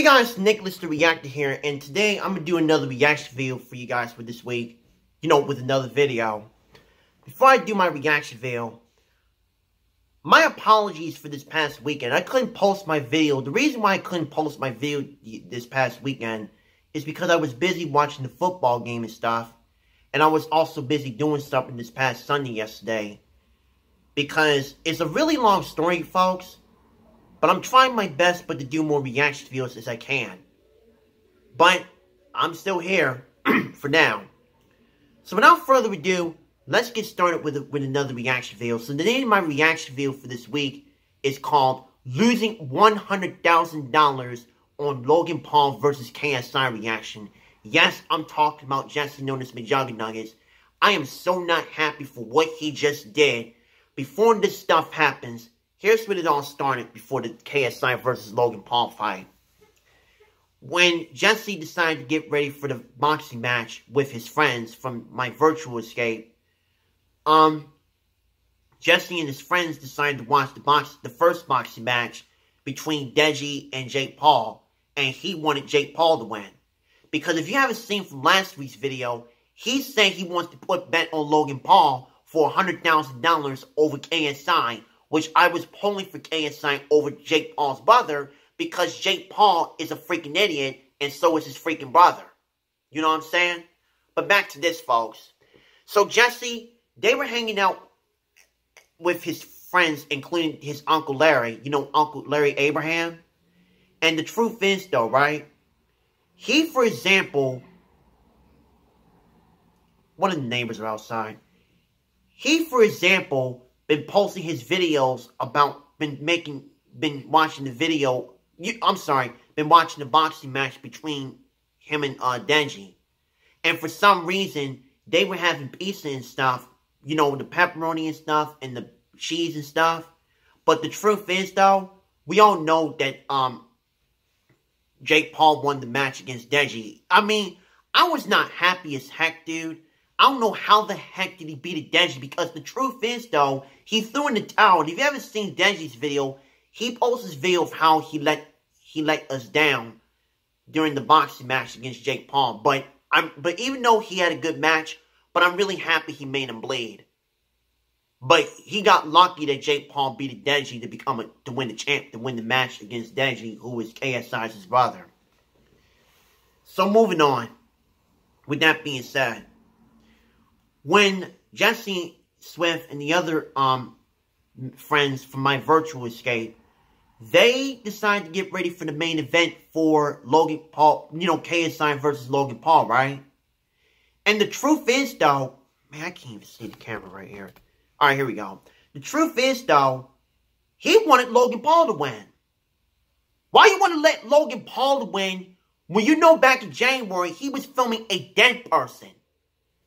Guys, Nicholas the Reactor here, and today I'm going to do another reaction video for you guys for this week, with another video. Before I do my reaction video, my apologies for this past weekend. I couldn't post my video. The reason why I couldn't post my video this past weekend is because I was busy watching the football game and stuff, and I was also busy doing something this past Sunday yesterday, because it's a really long story, folks. But I'm trying my best to do more reaction videos as I can. But I'm still here for now. So without further ado, let's get started with another reaction video. So the name of my reaction video for this week is called Losing $100,000 on Logan Paul versus KSI reaction. Yes, I'm talking about Jesse known as McJuggernuggets. I am so not happy for what he just did. Before this stuff happens, here's when it all started before the KSI versus Logan Paul fight. When Jesse decided to get ready for the boxing match with his friends from my virtual escape, Jesse and his friends decided to watch the first boxing match between Deji and Jake Paul, and he wanted Jake Paul to win. Because if you haven't seen from last week's video, he's saying he wants to put bet on Logan Paul for $100,000 over KSI, which I was pulling for KSI over Jake Paul's brother because Jake Paul is a freaking idiot and so is his freaking brother. You know what I'm saying? But back to this, folks. So Jesse, they were hanging out with his friends, including his Uncle Larry. You know, Uncle Larry Abraham? And the truth is, though, right? He, for example, one of the neighbors are outside. He, for example, been posting his videos about, been watching the video, been watching the boxing match between him and Deji. And for some reason, they were having pizza and stuff, the pepperoni and stuff, and the cheese and stuff. But the truth is, though, we all know that, Jake Paul won the match against Deji. I mean, I was not happy as heck, dude. I don't know how the heck did he beat Deji, because the truth is, though, he threw in the towel. And if you haven't seen Deji's video, he posts this video of how he let us down during the boxing match against Jake Paul. But even though he had a good match, but I'm really happy he made him bleed. But he got lucky that Jake Paul beat Deji to win the match against Deji, who is KSI's brother. So moving on. With that being said, when Jesse Swift and the other friends from my virtual escape, they decided to get ready for the main event for Logan Paul, KSI versus Logan Paul, right? And the truth is, though, man, I can't even see the camera right here. All right, here we go. The truth is, though, he wanted Logan Paul to win. Why you want to let Logan Paul win when you know back in January he was filming a dead person?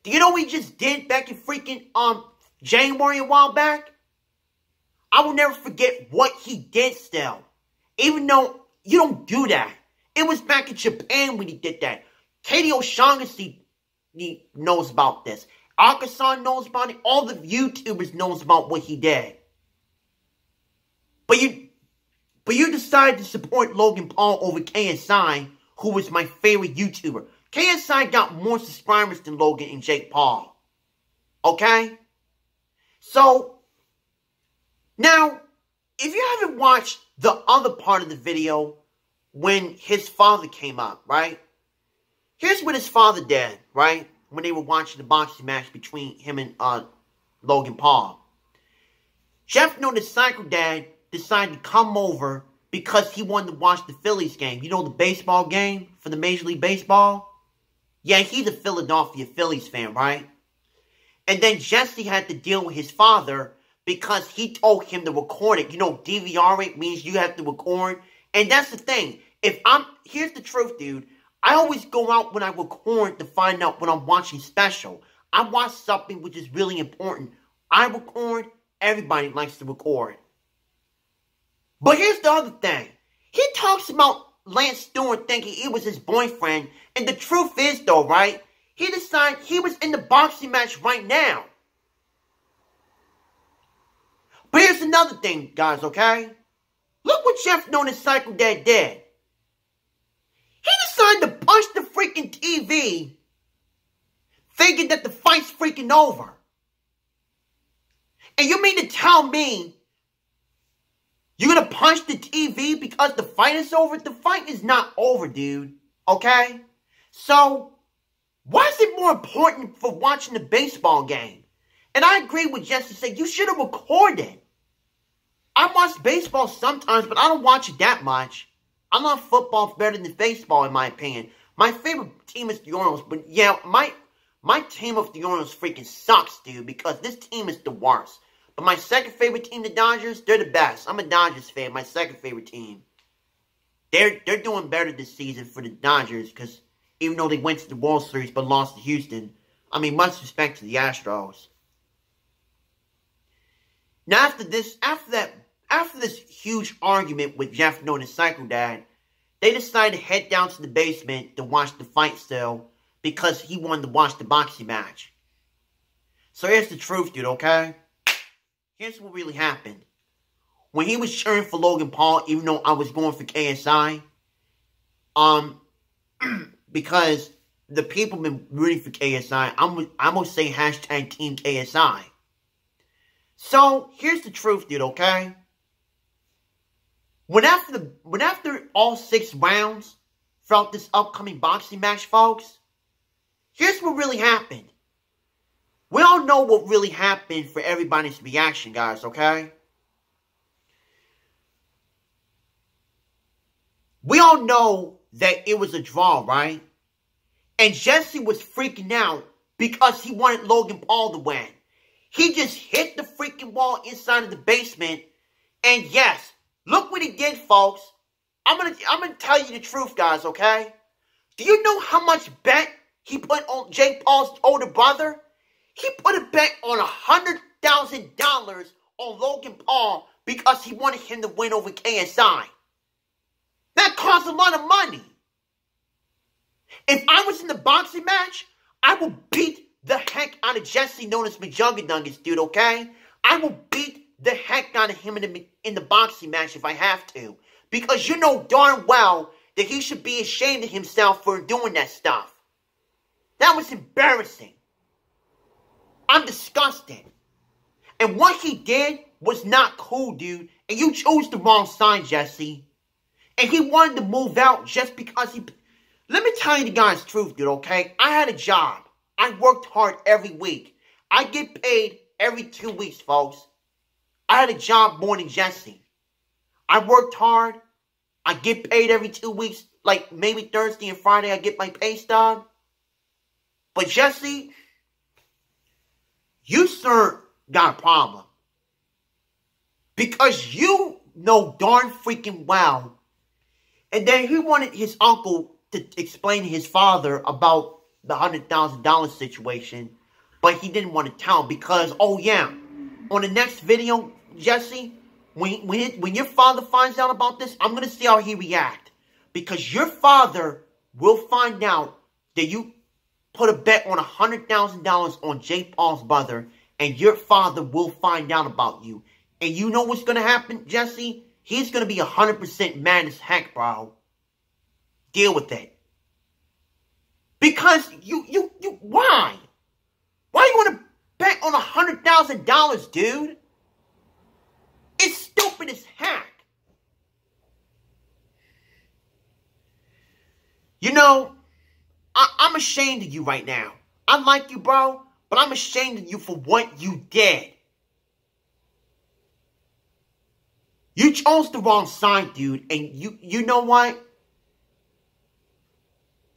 Do you know what he just did back in freaking January a while back? I will never forget what he did still. Even though you don't do that. It was back in Japan when he did that. Katie O'Shaughnessy knows about this. Arkansas knows about it. All the YouTubers knows about what he did. But you decided to support Logan Paul over KSI, who was my favorite YouTuber. KSI got more subscribers than Logan and Jake Paul. Okay? So, now, if you haven't watched the other part of the video when his father came up, right? Here's what his father did, right? When they were watching the boxing match between him and Logan Paul. Jeff, the Psycho Dad, decided to come over because he wanted to watch the Phillies game. You know, the baseball game for the Major League Baseball? Yeah, he's a Philadelphia Phillies fan, right? And then Jesse had to deal with his father because he told him to record it. DVR it means you have to record. And that's the thing. Here's the truth, dude. I always go out when I record to find out when I'm watching special. I watch something which is really important. I record. Everybody likes to record. But here's the other thing. He talks about Lance Stewart thinking it was his boyfriend. And the truth is, though, right? He decided he was in the boxing match right now. But here's another thing, guys, okay? Look what Jeff known as Psycho Dad did. freaking TV thinking that the fight's freaking over. And you mean to tell me you're going to punch the TV because the fight is over? The fight is not over, dude. Okay? So, why is it more important for watching the baseball game? And I agree with Jesse saying you should have recorded. I watch baseball sometimes, but I don't watch it that much. I love football better than baseball, in my opinion. My favorite team is the Orioles, but yeah, my team of the Orioles freaking sucks, dude, because this team is the worst. But my second favorite team, the Dodgers, they're the best. I'm a Dodgers fan, my second favorite team. They're doing better this season for the Dodgers, because even though they went to the World Series but lost to Houston, I mean, much respect to the Astros. Now, after this huge argument with Jeff known as Psycho Dad, they decided to head down to the basement to watch the fight still because he wanted to watch the boxing match. So here's the truth, dude, okay? Here's what really happened. When he was cheering for Logan Paul, even though I was going for KSI, because the people been rooting for KSI, I'm gonna say hashtag Team KSI. So here's the truth, dude, okay? When after all 6 rounds throughout this upcoming boxing match, folks, here's what really happened. We all know what really happened for everybody's reaction, guys, okay? We all know that it was a draw, right? And Jesse was freaking out because he wanted Logan Paul to win. He just hit the freaking wall inside of the basement. And yes, look what he did, folks. I'm gonna tell you the truth, guys, okay? Do you know how much bet he put on Jake Paul's older brother? He put a bet on $100,000 on Logan Paul because he wanted him to win over KSI. That cost a lot of money. If I was in the boxing match, I would beat the heck out of Jesse, known as McJuggernuggets, dude, okay? I will beat the heck out of him in the boxing match if I have to. Because you know darn well that he should be ashamed of himself for doing that stuff. That was embarrassing. I'm disgusted. And what he did was not cool, dude. And you chose the wrong side, Jesse. And he wanted to move out just because he... Let me tell you the guy's truth, dude, okay? I had a job. I worked hard every week. I get paid every 2 weeks, folks. I had a job more than Jesse. I worked hard. I get paid every 2 weeks. Like maybe Thursday and Friday I get my pay stub. But Jesse, you, sir, got a problem. Because you know darn freaking well. And then he wanted his uncle to explain to his father about the $100,000 situation. But he didn't want to tell him because, oh yeah, on the next video, Jesse, when your father finds out about this, I'm going to see how he reacts. Because your father will find out that you put a bet on $100,000 on Jake Paul's brother. And your father will find out about you. And you know what's going to happen, Jesse? He's going to be 100% mad as heck, bro. Deal with it. Because why? Why do you want to bet on $100,000, dude? It's stupid as heck. You know, I'm ashamed of you right now. I like you, bro, but I'm ashamed of you for what you did. You chose the wrong side, dude, and you know what?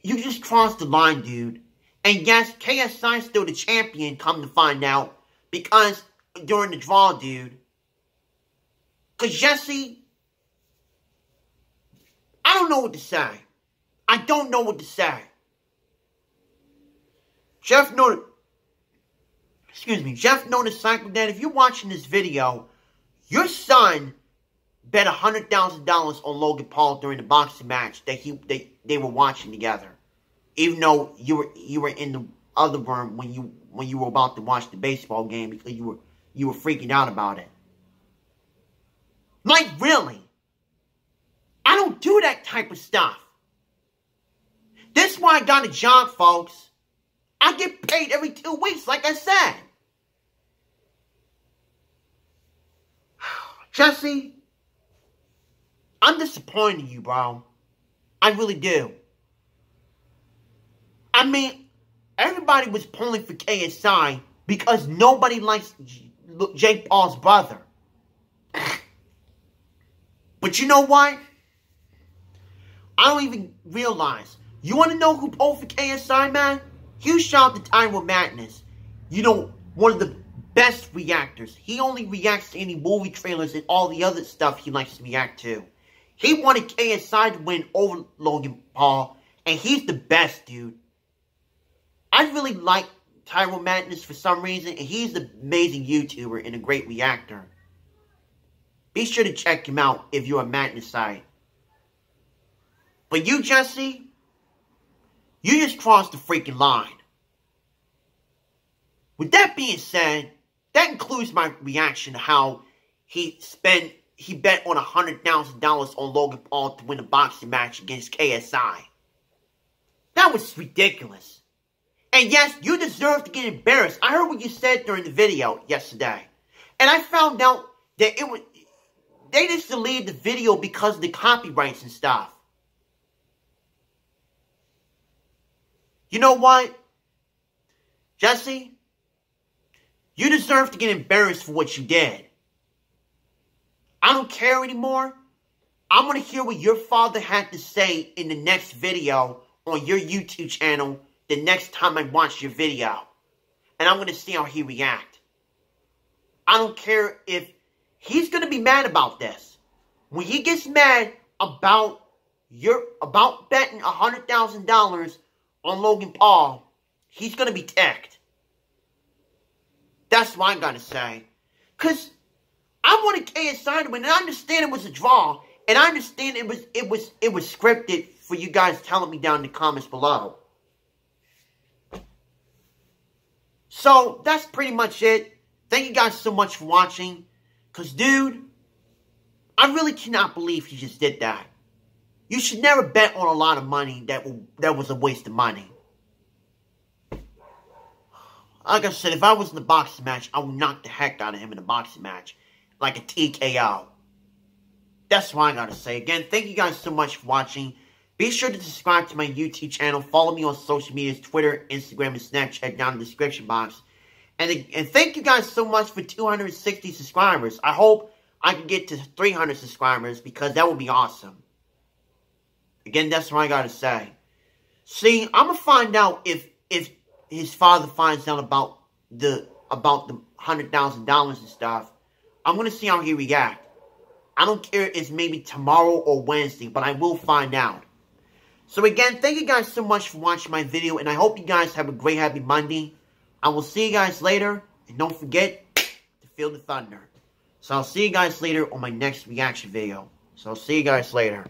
You just crossed the line, dude. And yes, KSI's still the champion, come to find out, because during the draw, dude. Because Jesse, I don't know what to say. I don't know what to say. Jeff noted Psycho Dad, if you're watching this video, your son bet $100,000 on Logan Paul during the boxing match that they were watching together. Even though you were in the other room when you were about to watch the baseball game because you were freaking out about it. Like, really? I don't do that type of stuff. This is why I got a job, folks. I get paid every 2 weeks, like I said. Jesse, I'm disappointed in you, bro. I really do. I mean, everybody was pulling for KSI because nobody likes Jake Paul's brother. But you know what? I don't even realize. You want to know who pulled for KSI, man? Huge shout out to Time with Madness. You know, one of the best reactors. He only reacts to any movie trailers and all the other stuff he likes to react to. He wanted KSI to win over Logan Paul, and he's the best, dude. I really like Tyrone Madness for some reason, and he's an amazing YouTuber and a great reactor. Be sure to check him out if you're a Madness side. But you, Jesse, you just crossed the freaking line. With that being said, that includes my reaction to how he bet on $100,000 on Logan Paul to win a boxing match against KSI. That was ridiculous. And yes, you deserve to get embarrassed. I heard what you said during the video yesterday. And I found out that they just deleted the video because of the copyrights and stuff. You know what? Jesse, you deserve to get embarrassed for what you did. I don't care anymore. I'm going to hear what your father had to say in the next video on your YouTube channel the next time I watch your video. And I'm going to see how he reacts. I don't care if he's going to be mad about this. When he gets mad about betting $100,000 on Logan Paul, he's going to be ticked. That's what I got to say. Because I wanted KSI to win, and I understand it was a draw, and I understand it was scripted for you guys telling me down in the comments below. So, that's pretty much it. Thank you guys so much for watching. Because, dude, I really cannot believe he just did that. You should never bet on a lot of money that was a waste of money. Like I said, if I was in the boxing match, I would knock the heck out of him in a boxing match. Like a TKO. That's what I gotta say. Again, thank you guys so much for watching. Be sure to subscribe to my YouTube channel. Follow me on social medias, Twitter, Instagram, and Snapchat down in the description box. And thank you guys so much for 260 subscribers. I hope I can get to 300 subscribers because that would be awesome. Again, that's what I gotta say. See, I'm gonna find out if his father finds out about the $100,000 and stuff. I'm gonna see how he reacts. I don't care if it's maybe tomorrow or Wednesday, but I will find out. So again, thank you guys so much for watching my video, and I hope you guys have a great, happy Monday. I will see you guys later, and don't forget to feel the thunder. So I'll see you guys later on my next reaction video. So I'll see you guys later.